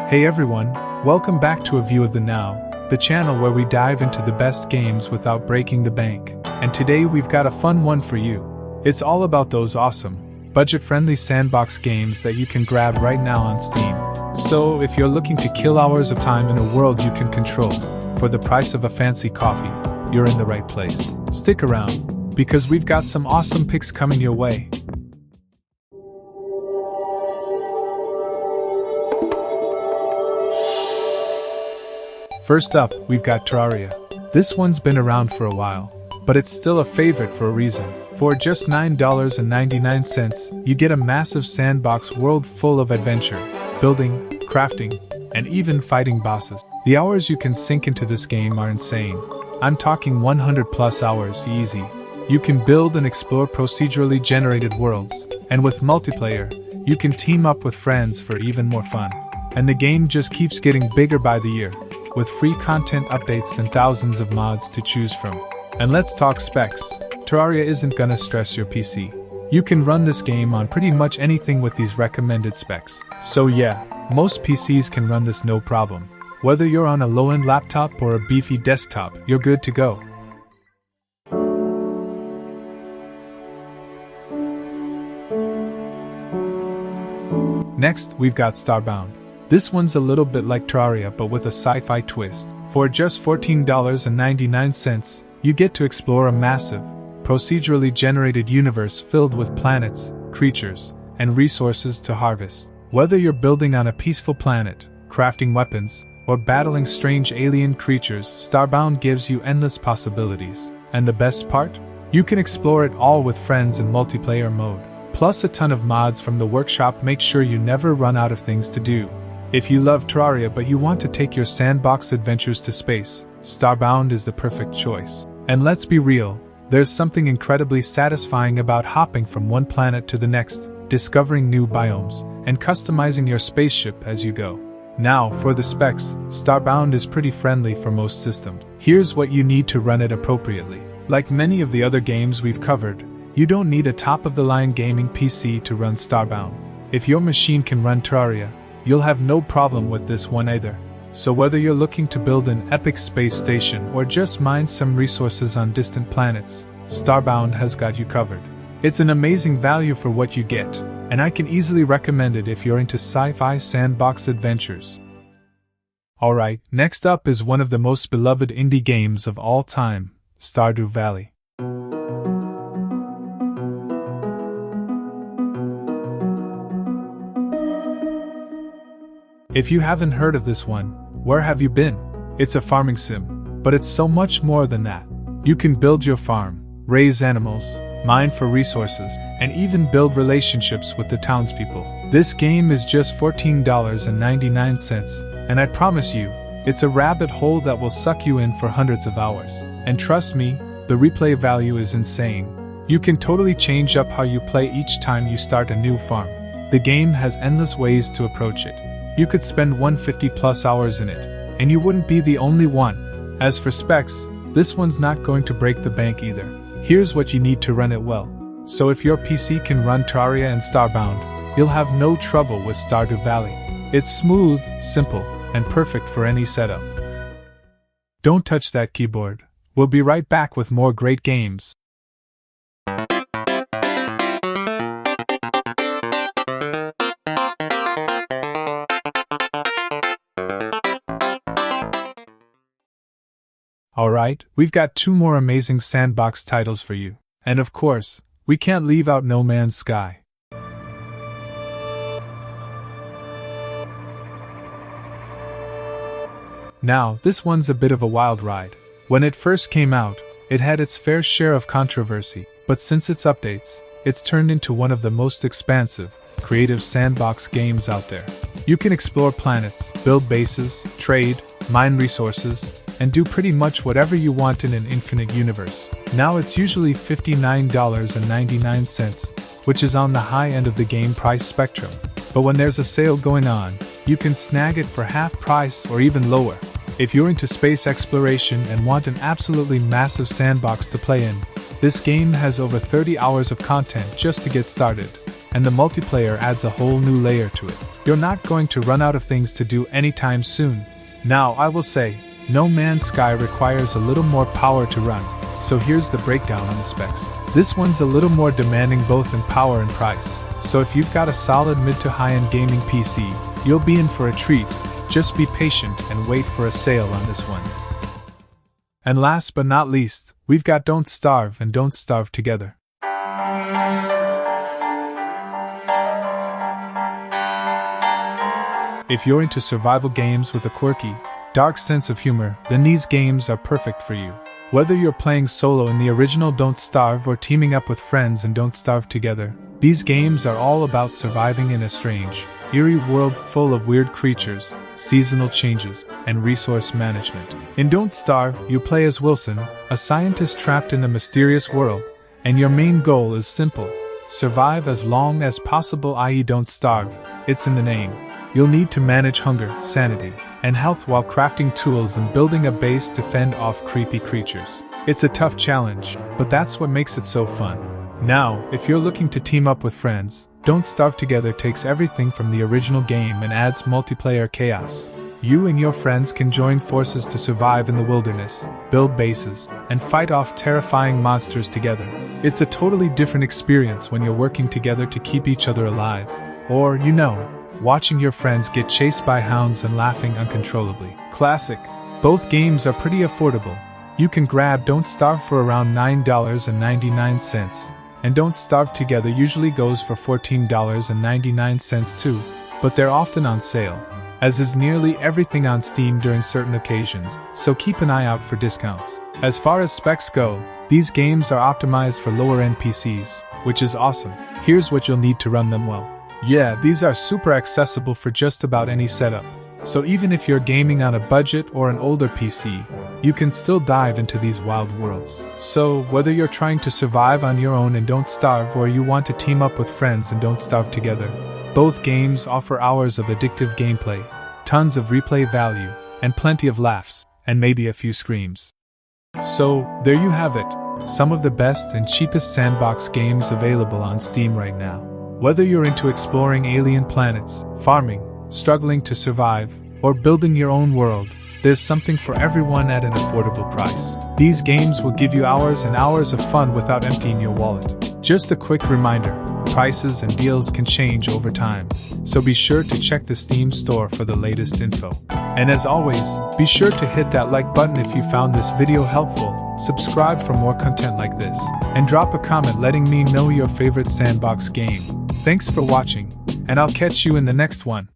Hey everyone, welcome back to A View of the Now, the channel where we dive into the best games without breaking the bank. And today we've got a fun one for you. It's all about those awesome, budget-friendly sandbox games that you can grab right now on Steam. So if you're looking to kill hours of time in a world you can control, for the price of a fancy coffee, you're in the right place. Stick around, because we've got some awesome picks coming your way. First up, we've got Terraria. This one's been around for a while, but it's still a favorite for a reason. For just $9.99, you get a massive sandbox world full of adventure, building, crafting, and even fighting bosses. The hours you can sink into this game are insane. I'm talking 100 plus hours easy. You can build and explore procedurally generated worlds, and with multiplayer, you can team up with friends for even more fun. And the game just keeps getting bigger by the year, with free content updates and thousands of mods to choose from. And let's talk specs. Terraria isn't gonna stress your PC. You can run this game on pretty much anything with these recommended specs. So yeah, most PCs can run this no problem. Whether you're on a low-end laptop or a beefy desktop, you're good to go. Next, we've got Starbound. This one's a little bit like Terraria but with a sci-fi twist. For just $14.99, you get to explore a massive, procedurally generated universe filled with planets, creatures, and resources to harvest. Whether you're building on a peaceful planet, crafting weapons, or battling strange alien creatures, Starbound gives you endless possibilities. And the best part? You can explore it all with friends in multiplayer mode. Plus a ton of mods from the workshop make sure you never run out of things to do. If you love Terraria but you want to take your sandbox adventures to space, Starbound is the perfect choice. And let's be real, there's something incredibly satisfying about hopping from one planet to the next, discovering new biomes, and customizing your spaceship as you go. Now, for the specs, Starbound is pretty friendly for most systems. Here's what you need to run it appropriately. Like many of the other games we've covered, you don't need a top-of-the-line gaming PC to run Starbound. If your machine can run Terraria, you'll have no problem with this one either. So whether you're looking to build an epic space station or just mine some resources on distant planets, Starbound has got you covered. It's an amazing value for what you get, and I can easily recommend it if you're into sci-fi sandbox adventures. Alright, next up is one of the most beloved indie games of all time, Stardew Valley. If you haven't heard of this one, where have you been? It's a farming sim, but it's so much more than that. You can build your farm, raise animals, mine for resources, and even build relationships with the townspeople. This game is just $14.99, and I promise you, it's a rabbit hole that will suck you in for hundreds of hours. And trust me, the replay value is insane. You can totally change up how you play each time you start a new farm. The game has endless ways to approach it. You could spend 150 plus hours in it, and you wouldn't be the only one. As for specs, this one's not going to break the bank either. Here's what you need to run it well. So if your PC can run Terraria and Starbound, you'll have no trouble with Stardew Valley. It's smooth, simple, and perfect for any setup. Don't touch that keyboard. We'll be right back with more great games. Alright, we've got two more amazing sandbox titles for you. And of course, we can't leave out No Man's Sky. Now, this one's a bit of a wild ride. When it first came out, it had its fair share of controversy, but since its updates, it's turned into one of the most expansive, creative sandbox games out there. You can explore planets, build bases, trade, mine resources, and do pretty much whatever you want in an infinite universe. Now it's usually $59.99, which is on the high end of the game price spectrum. But when there's a sale going on, you can snag it for half price or even lower. If you're into space exploration and want an absolutely massive sandbox to play in, this game has over 30 hours of content just to get started, and the multiplayer adds a whole new layer to it. you're not going to run out of things to do anytime soon. Now, I will say, No Man's Sky requires a little more power to run, so here's the breakdown on the specs. This one's a little more demanding both in power and price, so if you've got a solid mid to high-end gaming PC, you'll be in for a treat. Just be patient and wait for a sale on this one. And last but not least, we've got Don't Starve and Don't Starve Together. If you're into survival games with a quirky, dark sense of humor, then these games are perfect for you. Whether you're playing solo in the original Don't Starve or teaming up with friends in Don't Starve Together, these games are all about surviving in a strange, eerie world full of weird creatures, seasonal changes, and resource management. In Don't Starve, you play as Wilson, a scientist trapped in a mysterious world, and your main goal is simple: survive as long as possible, i.e. don't starve. It's in the name. You'll need to manage hunger, sanity, and health while crafting tools and building a base to fend off creepy creatures. It's a tough challenge, but that's what makes it so fun. Now, if you're looking to team up with friends, Don't Starve Together takes everything from the original game and adds multiplayer chaos. You and your friends can join forces to survive in the wilderness, build bases, and fight off terrifying monsters together. It's a totally different experience when you're working together to keep each other alive. Or, watching your friends get chased by hounds and laughing uncontrollably. Classic. Both games are pretty affordable. You can grab Don't Starve for around $9.99, and Don't Starve Together usually goes for $14.99 too, but they're often on sale, as is nearly everything on Steam during certain occasions, so keep an eye out for discounts. As far as specs go, these games are optimized for lower-end PCs, which is awesome. Here's what you'll need to run them well. Yeah, these are super accessible for just about any setup. So even if you're gaming on a budget or an older PC, you can still dive into these wild worlds. So whether you're trying to survive on your own and Don't Starve, or you want to team up with friends and Don't Starve Together, both games offer hours of addictive gameplay, tons of replay value, and plenty of laughs, and maybe a few screams. So there you have it, some of the best and cheapest sandbox games available on Steam right now. Whether you're into exploring alien planets, farming, struggling to survive, or building your own world, there's something for everyone at an affordable price. These games will give you hours and hours of fun without emptying your wallet. Just a quick reminder, prices and deals can change over time, so be sure to check the Steam store for the latest info. And as always, be sure to hit that like button if you found this video helpful, subscribe for more content like this, and drop a comment letting me know your favorite sandbox game. Thanks for watching, and I'll catch you in the next one.